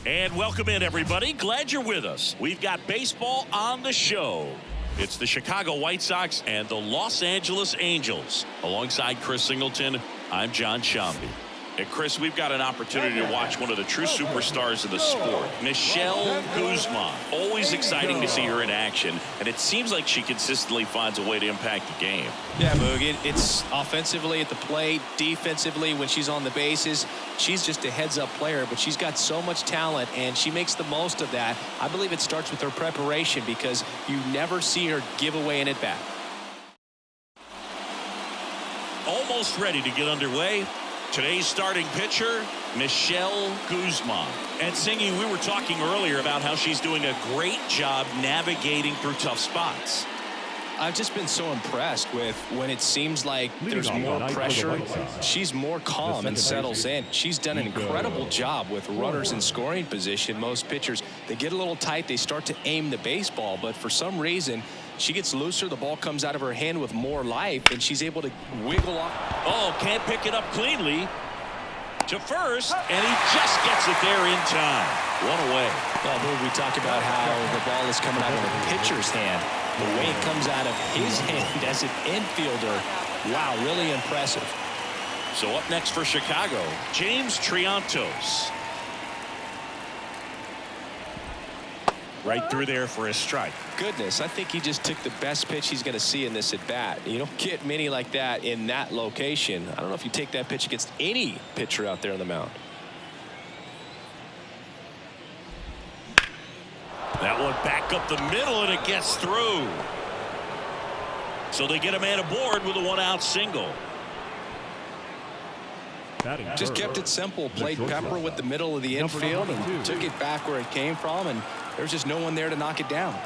And welcome in, everybody. Glad you're with us. We've got baseball on the show. It's the Chicago White Sox and the Los Angeles Angels. Alongside Chris Singleton, I'm John Shambi. And Chris, we've got an opportunity to watch one of the true superstars of the sport, Michelle Guzman. Always exciting to see her in action, and it seems like she consistently finds a way to impact the game. Yeah, Moog, it's offensively at the plate, defensively when she's on the bases. She's just a heads-up player, but she's got so much talent, and she makes the most of that. I believe it starts with her preparation because you never see her give away an at-bat. Almost ready to get underway. Today's starting pitcher, Michelle Guzman. And Singy, we were talking earlier about how she's doing a great job navigating through tough spots. I've just been so impressed with when it seems like there's more pressure. She's more calm and settles in. She's done an incredible job with runners in scoring position. Most pitchers, they get a little tight. They start to aim the baseball. But for some reason, she gets looser. The ball comes out of her hand with more life, and she's able to wiggle off. Oh, can't pick it up cleanly. To first, and he just gets it there in time. One away. Well, we talk about how the ball is coming out of the pitcher's hand. The way it comes out of his hand as an infielder. Wow, really impressive. So up next for Chicago, James Triantos. Right through there for a strike. Goodness, I think he just took the best pitch he's going to see in this at bat. You don't get many like that in that location. I don't know if you take that pitch against any pitcher out there on the mound. That one back up the middle, and it gets through. So they get a man aboard with a one-out single. Just kept it simple. Played pepper with the middle of the infield and took it back where it came from, and there's just no one there to knock it down.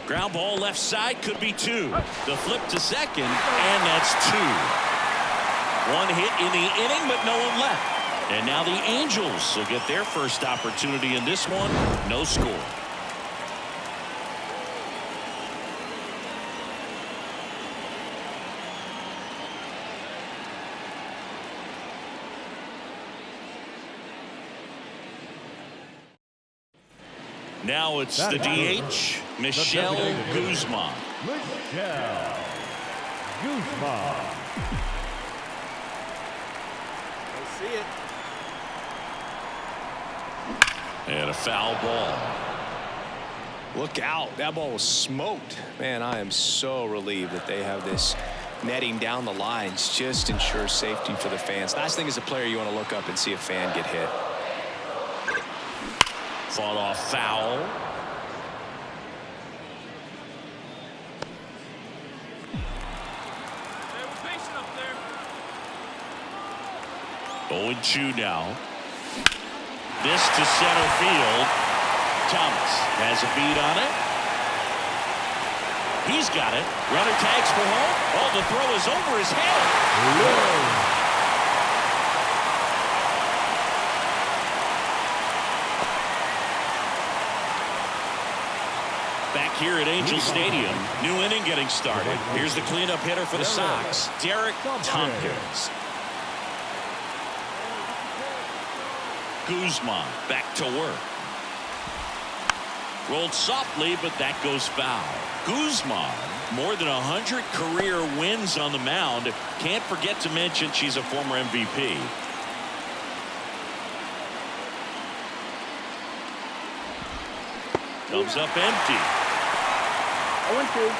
Ground ball left side, could be two. The flip to second, and that's two. One hit in the inning, but no one left. And now the Angels will get their first opportunity in this one. No score. Now it's the DH, Michelle Guzman. Michelle Guzman. See it. And a foul ball. Look out. That ball was smoked. Man, I am so relieved that they have this netting down the lines. Just ensures safety for the fans. Last thing as a player, you want to look up and see a fan get hit. Fought off foul. They were patient up there. 0-2 now. This to center field. Thomas has a beat on it. He's got it. Runner tags for home. Oh, the throw is over his head. Whoa. Back here at Angel Stadium, new inning getting started. Here's the cleanup hitter for the Sox, Derek Tompkins. Guzman back to work. Rolled softly, but that goes foul. Guzman, more than 100 career wins on the mound. Can't forget to mention she's a former MVP. Comes up empty. 0-2.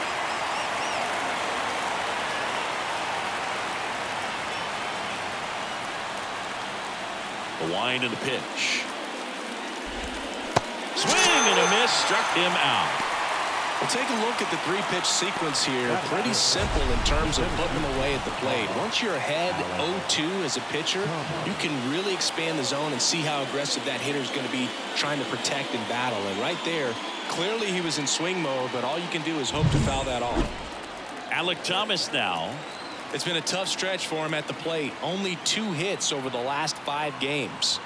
The wind and the pitch. Swing and a miss, struck him out. Well, take a look at the three-pitch sequence here. Pretty simple in terms of putting them away at the plate. Once you're ahead 0-2 as a pitcher, you can really expand the zone and see how aggressive that hitter is going to be trying to protect and battle. And right there, clearly he was in swing mode, but all you can do is hope to foul that off. Alec Thomas now. It's been a tough stretch for him at the plate. Only 2 hits over the last 5 games.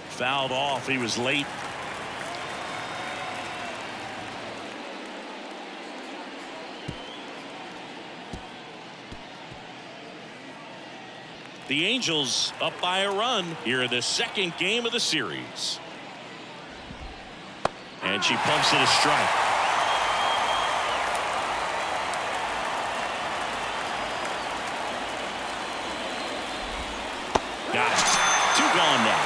Fouled off. He was late. The Angels up by a run here in the second game of the series. And she pumps it a strike. Got it. 2 gone now.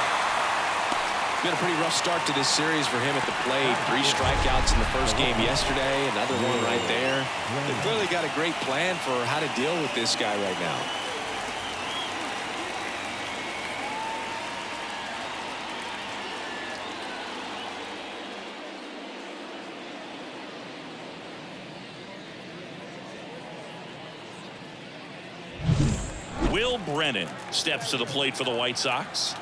Been a pretty rough start to this series for him at the plate. 3 strikeouts in the first game yesterday. Another one right there. They've clearly got a great plan for how to deal with this guy right now. Will Brennan steps to the plate for the White Sox.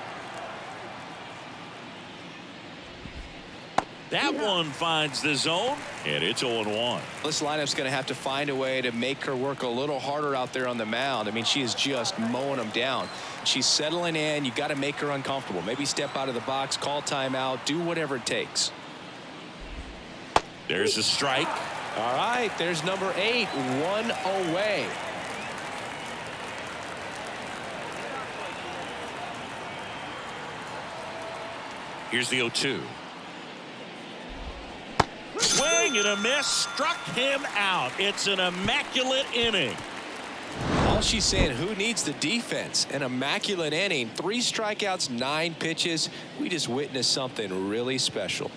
That one finds the zone, and it's 0-1. This lineup's going to have to find a way to make her work a little harder out there on the mound. I mean, she is just mowing them down. She's settling in. You got to make her uncomfortable. Maybe step out of the box, call timeout, do whatever it takes. There's a strike. All right, there's number 8, 1 away. Here's the 0-2. Swing and a miss, struck him out. It's an immaculate inning. All she's saying, who needs the defense? An immaculate inning. 3 strikeouts, 9 pitches. We just witnessed something really special.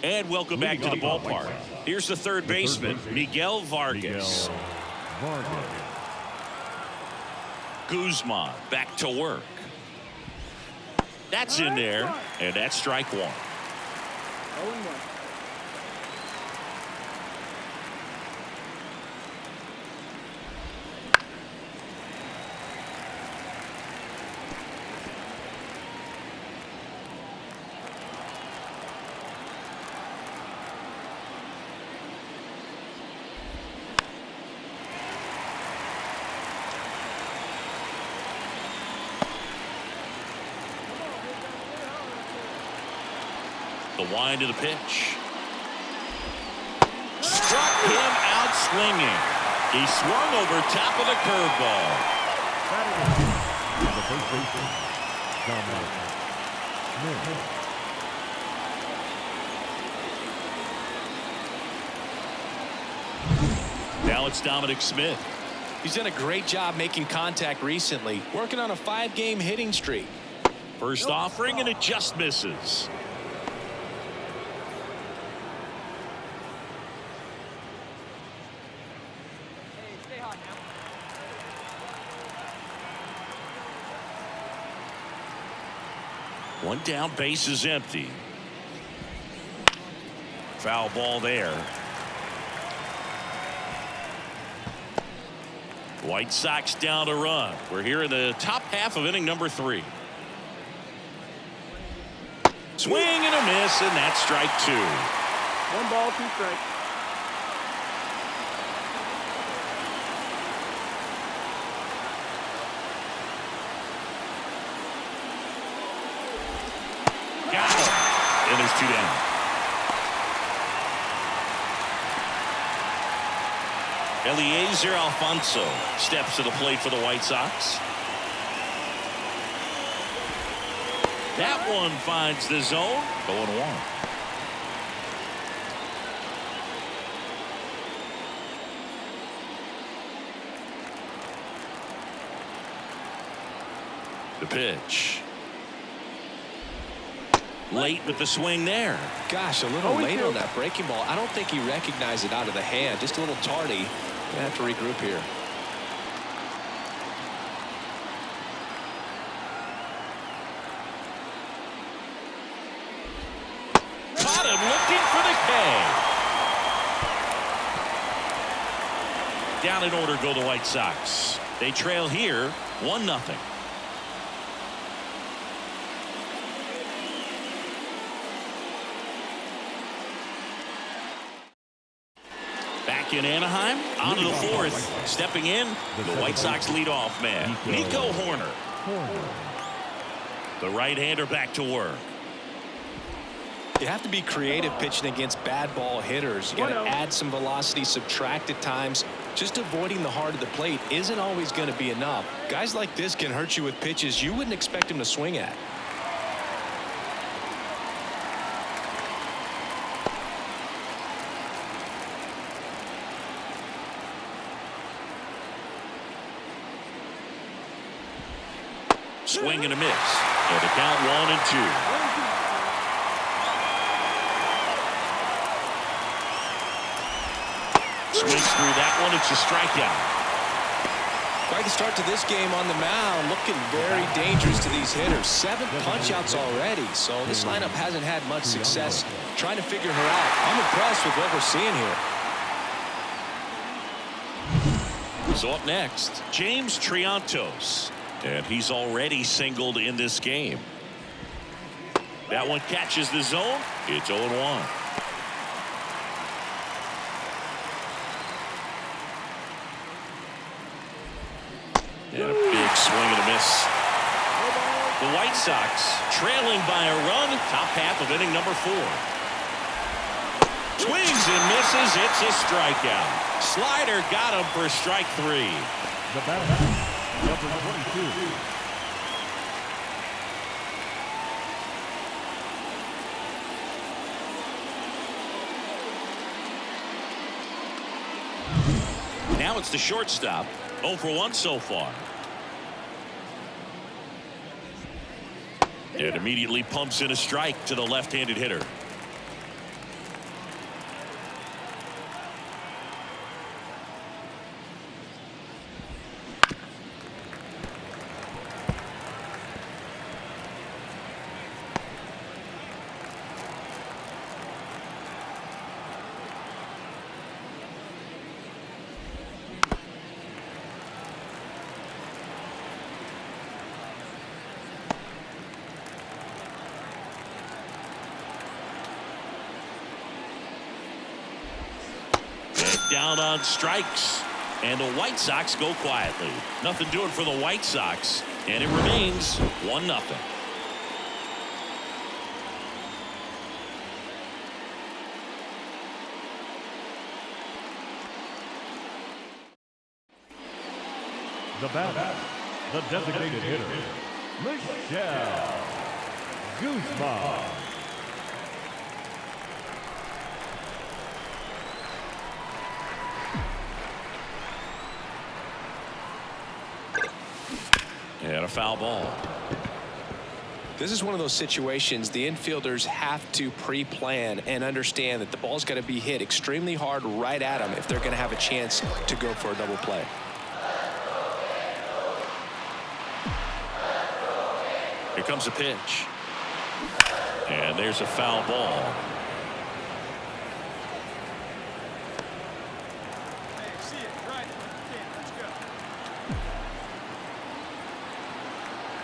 And welcome back to the ballpark. Here's the third baseman, Miguel Vargas. Guzman back to work. That's in there, and that's strike 1. 0-1. The wind of the pitch. Struck him out swinging. He swung over top of the curveball. The first baseman, Now it's Dominic Smith. He's done a great job making contact recently, working on a 5-game hitting streak. First offering, and it just misses. One down, base is empty. Foul ball there. White Sox down a run. We're here in the top half of inning number 3. Swing and a miss, and that's strike 2. 1 ball, 2 strikes. Got him. And there's 2 down. Eliezer Alfonso steps to the plate for the White Sox. That one finds the zone. 0-1. The pitch. Late with the swing there. Gosh, a little late on that breaking ball. I don't think he recognized it out of the hand. Just a little tardy. Gonna have to regroup here. Caught him looking for the K. Down in order go the White Sox. They trail here 1-0. back in Anaheim. On to the fourth. Stepping in, the White Sox leadoff man, Nico Horner. The right-hander back to work. You have to be creative pitching against bad ball hitters. You got to add some velocity, subtract at times. Just avoiding the heart of the plate isn't always going to be enough. Guys like this can hurt you with pitches you wouldn't expect him to swing at. Swing and a miss. And a count 1-2. Swings through that one. It's a strikeout. Quite the start to this game on the mound. Looking very dangerous to these hitters. 7 punch-outs already. So this lineup hasn't had much success trying to figure her out. I'm impressed with what we're seeing here. So up next, James Triantos. And he's already singled in this game. That one catches the zone. It's 0-1. And a big swing and a miss. The White Sox trailing by a run. Top half of inning number 4. Swings and misses. It's a strikeout. Slider got him for strike 3. The batter, number 22. Now it's the shortstop. 0 for 1 so far. It immediately pumps in a strike to the left-handed hitter. Down on strikes, and the White Sox go quietly. Nothing doing for the White Sox, and it remains 1-0. The batter, the designated hitter, Michelle Guzman. And a foul ball. This is one of those situations the infielders have to pre-plan and understand that the ball's got to be hit extremely hard right at them if they're going to have a chance to go for a double play. Here comes a pitch. And there's a foul ball.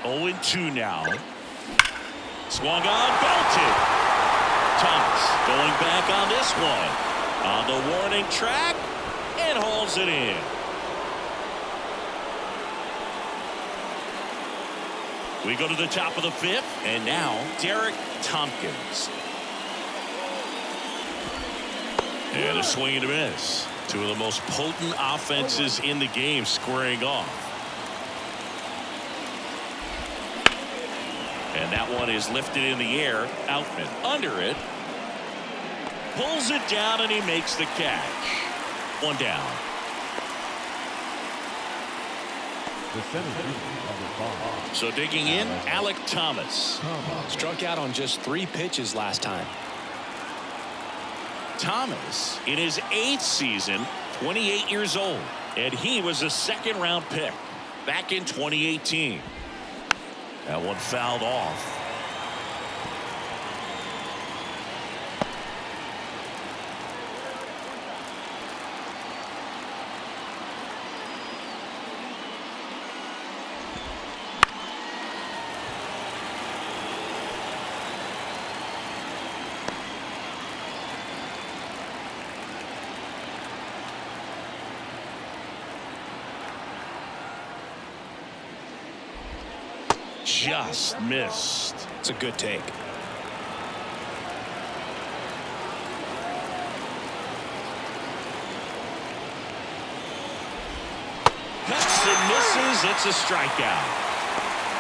Oh, 2 now. Swung on, belted. Thomas going back on this one. On the warning track and hauls it in. We go to the top of the 5th, and now Derek Tompkins. And a swing and a miss. Two of the most potent offenses in the game squaring off. And that one is lifted in the air. Outman under it. Pulls it down, and he makes the catch. 1 down. The center fielder, number 5. So digging in, Alec Thomas. Struck out on just 3 pitches last time. Thomas, in his 8th season, 28 years old. And he was a 2nd-round pick back in 2018. That one fouled off. just missed. It's a good take. Cuts and misses. It's a strikeout.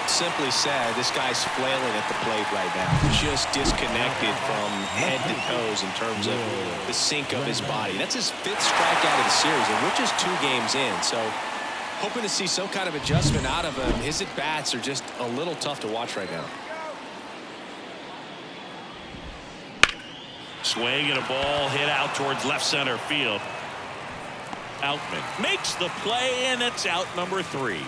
Simply said, this guy's flailing at the plate right now. Just disconnected from head to toes in terms of the sink of his body. That's his 5th strikeout of the series, and we're just 2 games in. So hoping to see some kind of adjustment out of him. His at-bats are just a little tough to watch right now. Swing and a ball hit out towards left center field. Outman makes the play, and it's out number 3.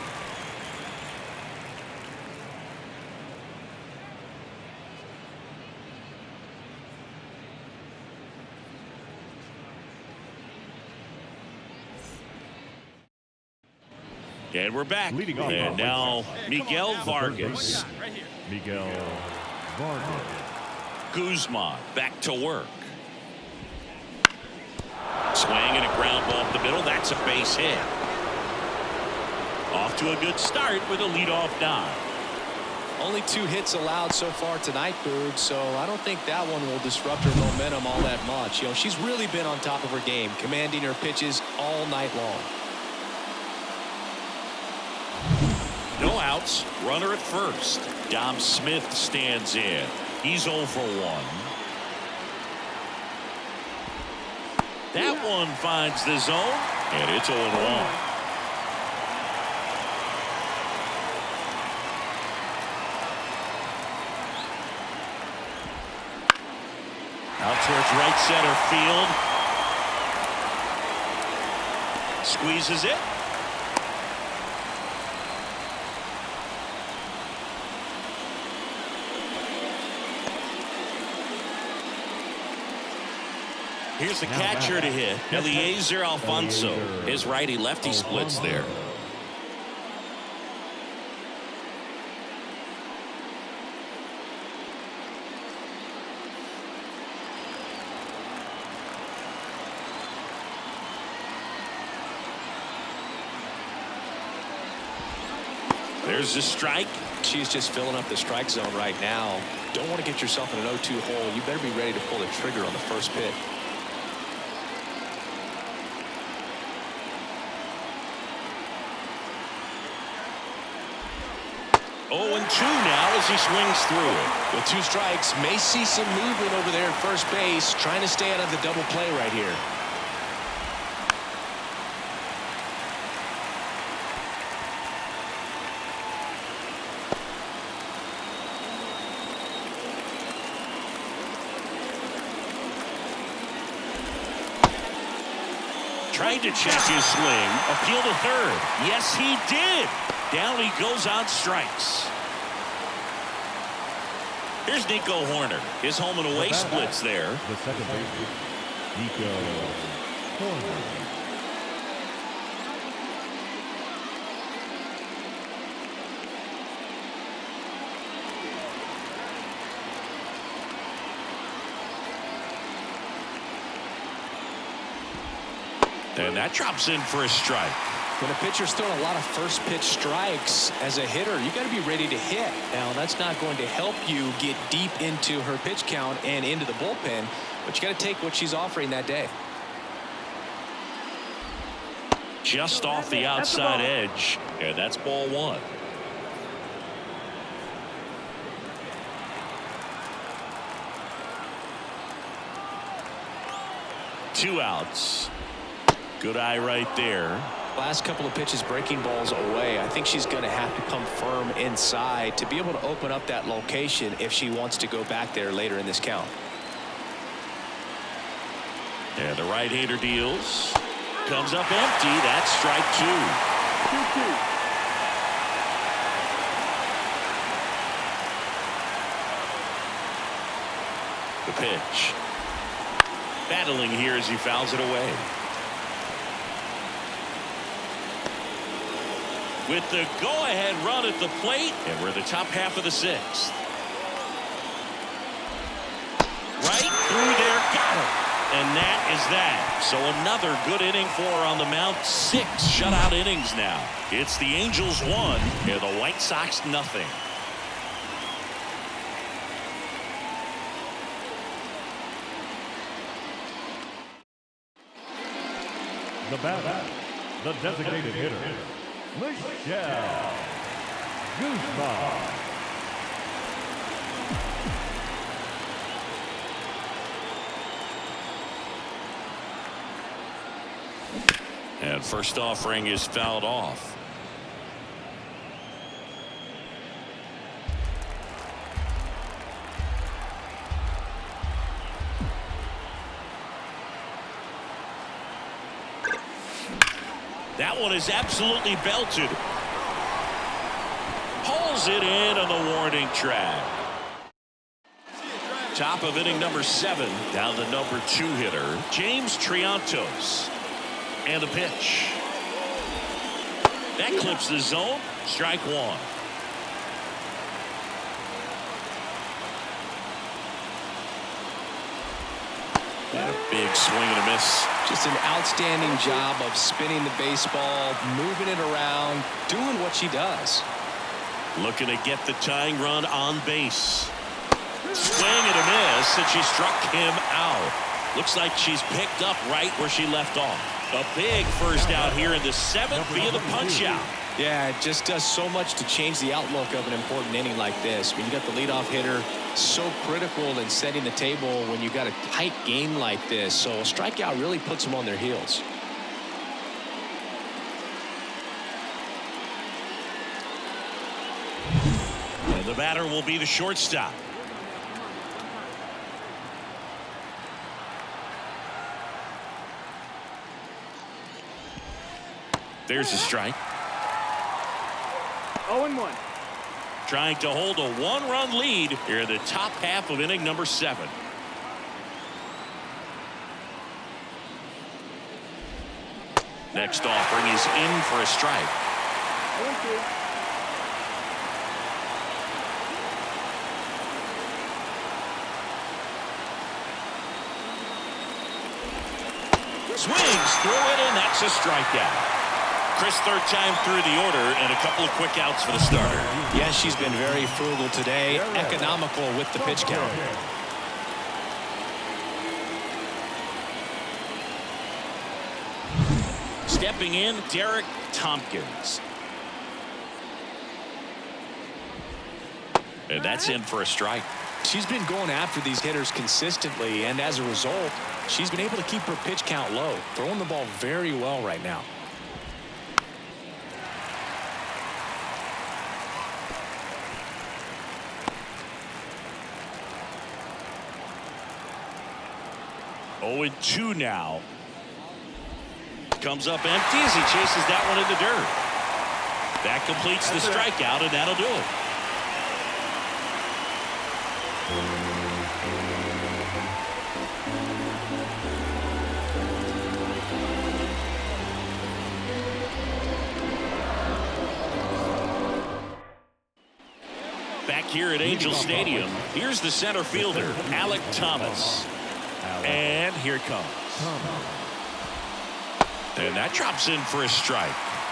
And we're back. And now Miguel Vargas. Miguel Vargas. Guzman back to work. Swing and a ground ball up the middle. That's a base hit. Off to a good start with a leadoff nod. Only 2 hits allowed so far tonight, Boog, so I don't think that one will disrupt her momentum all that much. You know, she's really been on top of her game, commanding her pitches all night long. No outs. Runner at first. Dom Smith stands in. He's 0 for 1. That one finds the zone, and it's 0-1. Out towards right center field. Squeezes it. Here's the catcher to hit. Eliezer Alfonso. His righty-lefty splits there. There's the strike. She's just filling up the strike zone right now. Don't want to get yourself in an 0-2 hole. You better be ready to pull the trigger on the first pitch. 0-2 now as he swings through it. With 2 strikes, may see some movement over there at first base, trying to stay out of the double play right here. Tried to check his swing. Appeal to third. Yes, he did. Down he goes on strikes. Here's Nico Horner. His home and away splits there. The second baseman, Nico Horner. And that drops in for a strike. When a pitcher's throwing a lot of first pitch strikes as a hitter, you got to be ready to hit. Now, that's not going to help you get deep into her pitch count and into the bullpen, but you got to take what she's offering that day. Just off the outside edge, and that's ball 1. Two outs. Good eye right there. Last couple of pitches breaking balls away. I think she's going to have to come firm inside to be able to open up that location if she wants to go back there later in this count. And the right-hander deals. Comes up empty. That's strike 2. 2-2. The pitch. Battling here as he fouls it away. With the go-ahead run at the plate, and we're in the top half of the 6th. Right through there, got him. And that is that. So another good inning for her on the mound. 6 shutout innings now. It's the Angels 1 and the White Sox nothing. The batter, the designated hitter, Michelle Guzman. And first offering is fouled off. That one is absolutely belted. Pulls it in on the warning track. Top of inning number 7. Down the number 2 hitter, James Triantos. And the pitch. That clips the zone. Strike 1. And a big swing and a miss. Just an outstanding job of spinning the baseball, moving it around, doing what she does. Looking to get the tying run on base. Swing and a miss, and she struck him out. Looks like she's picked up right where she left off. A big first out here in the 7th via the punch out. Yeah, it just does so much to change the outlook of an important inning like this. When you got the leadoff hitter, so critical in setting the table when you got a tight game like this. So a strikeout really puts them on their heels. And the batter will be the shortstop. There's a strike. 0-1. Trying to hold a 1-run lead here in the top half of inning number 7. Next offering is in for a strike. 0-2. Swings through it, and that's a strikeout. Chris, third time through the order, and a couple of quick outs for the starter. Yes, she's been very frugal today, economical with the pitch count. Stepping in, Derek Tompkins. And that's in for a strike. She's been going after these hitters consistently, and as a result, she's been able to keep her pitch count low, throwing the ball very well right now. Oh, 2 now. Comes up empty as he chases that one in the dirt. That completes the strikeout, and that'll do it. Back here at Angel Stadium, here's the center fielder, Alec Thomas. And here it comes. And that drops in for a strike.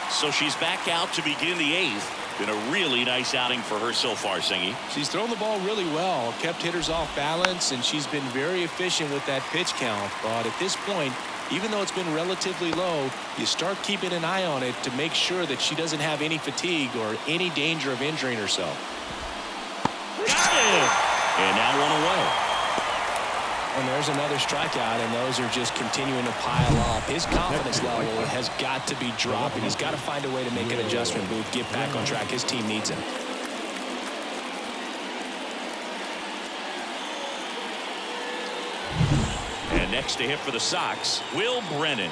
So she's back out to begin the 8th. Been a really nice outing for her so far, Singy. She's thrown the ball really well, kept hitters off balance, and she's been very efficient with that pitch count. But at this point, even though it's been relatively low, you start keeping an eye on it to make sure that she doesn't have any fatigue or any danger of injuring herself. Got it! And now one away. And there's another strikeout, and those are just continuing to pile up. His confidence level has got to be dropping. He's got to find a way to make an adjustment, Booth, get back on track. His team needs him. And next to hit for the Sox, Will Brennan.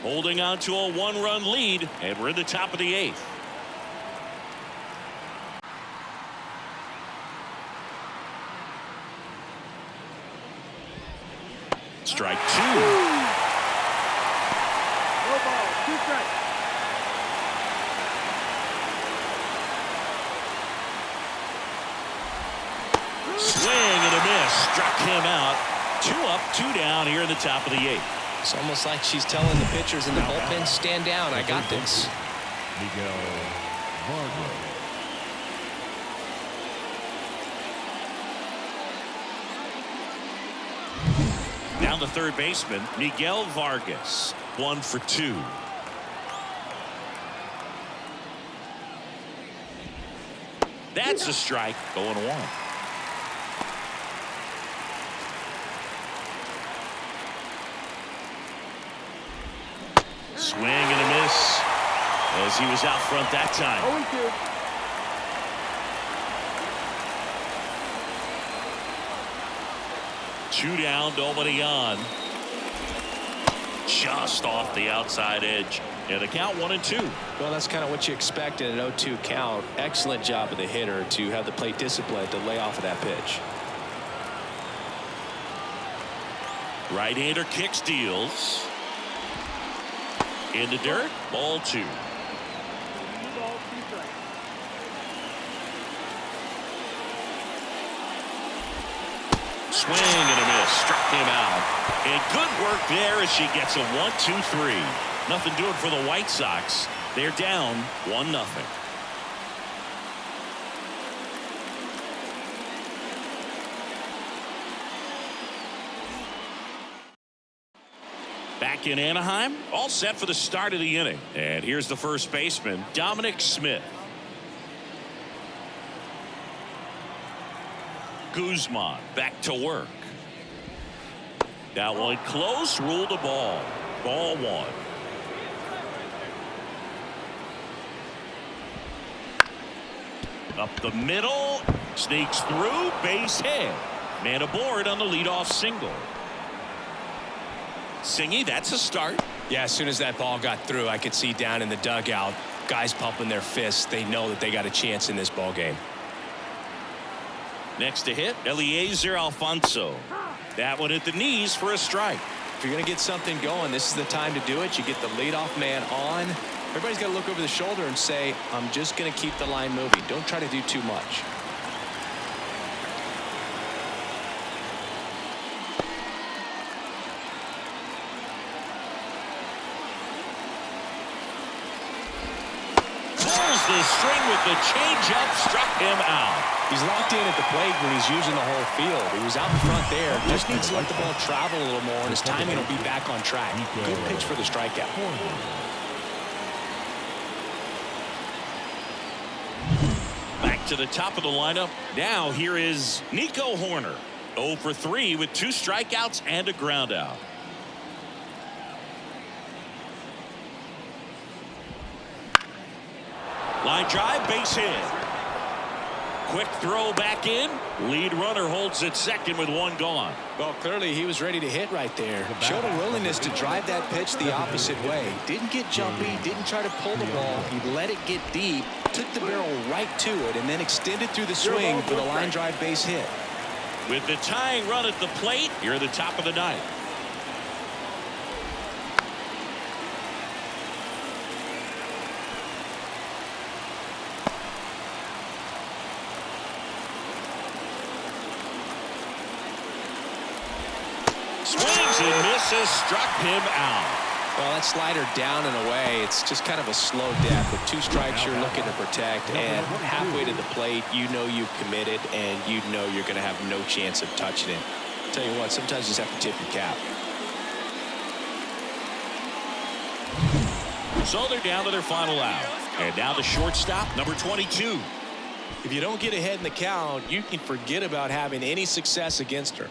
Holding on to a 1-run lead, and we're in the top of the 8th. Strike 2. No ball, 2 strikes. Swing and a miss. Struck him out. 2 up, 2 down here in the top of the 8th. It's almost like she's telling the pitchers in the bullpen, stand down, I got this. Miguel Vargas. Down the third baseman, Miguel Vargas. 1 for 2. That's a strike. 0-1. Swing and a miss as he was out front that time. 0-2. 2 down, nobody on. Just off the outside edge. And the count 1-2. Well, that's kind of what you expect in an 0-2 count. Excellent job of the hitter to have the plate discipline to lay off of that pitch. Right-hander kicks, deals. In the dirt, ball 2. 2 balls, 2 strikes. Swing and a miss. Struck him out. And good work there as she gets a 1-2-3. Nothing doing for the White Sox. They're down 1-0. Back in Anaheim, all set for the start of the inning. And here's the first baseman, Dominic Smith. Guzman back to work. That one close, ruled a ball. Ball 1. Up the middle, sneaks through, base hit. Man aboard on the leadoff single. Singy, that's a start. Yeah, as soon as that ball got through, I could see down in the dugout, guys pumping their fists. They know that they got a chance in this ball game. Next to hit, Eliezer Alfonso. That one at the knees for a strike. If you're going to get something going, this is the time to do it. You get the leadoff man on. Everybody's got to look over the shoulder and say, I'm just going to keep the line moving. Don't try to do too much. Pulls the string with the changeup, struck him out. He's locked in at the plate when he's using the whole field. He was out in front there. Just needs to let the ball travel a little more, and his timing will be back on track. Good pitch for the strikeout. Back to the top of the lineup. Now here is Nico Hoerner. 0 for 3 with 2 strikeouts and a ground out. Line drive, base hit. Quick throw back in. Lead runner holds at second with 1 gone. Well, clearly he was ready to hit right there. Showed a willingness to drive that pitch the opposite way. Didn't get jumpy, didn't try to pull the ball. He let it get deep, took the barrel right to it, and then extended through the swing for the line drive base hit. With the tying run at the plate, you're at the top of the 9th. Swings and misses, struck him out. Well, that slider down and away, it's just kind of a slow death. With 2 strikes, you're looking to protect, and halfway to the plate, you know you've committed, and you know you're going to have no chance of touching it. Tell you what, sometimes you just have to tip your cap. So they're down to their final out. And now the shortstop, number 22. If you don't get ahead in the count, you can forget about having any success against her.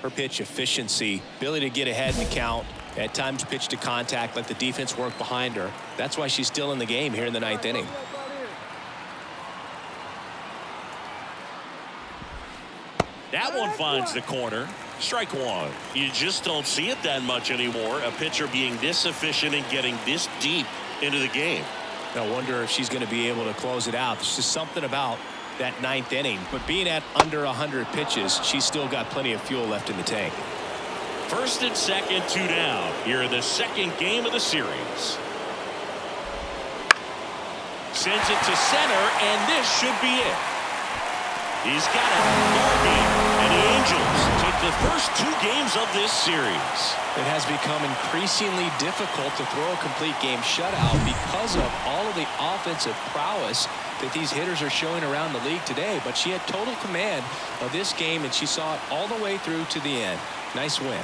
Her pitch efficiency, ability to get ahead in the count, at times pitch to contact, let the defense work behind her. That's why she's still in the game here in the 9th inning. That one finds the corner. Strike 1. You just don't see it that much anymore. A pitcher being this efficient and getting this deep into the game. I wonder if she's going to be able to close it out. There's just something about that 9th inning. But being at under 100 pitches, she's still got plenty of fuel left in the tank. First and second, 2 down. Here in the second game of the series. Sends it to center, and this should be it. He's got it. Ball game, and the Angels take the first 2 games of this series. It has become increasingly difficult to throw a complete game shutout because of all of the offensive prowess that these hitters are showing around the league today. But she had total command of this game, and she saw it all the way through to the end. Nice win.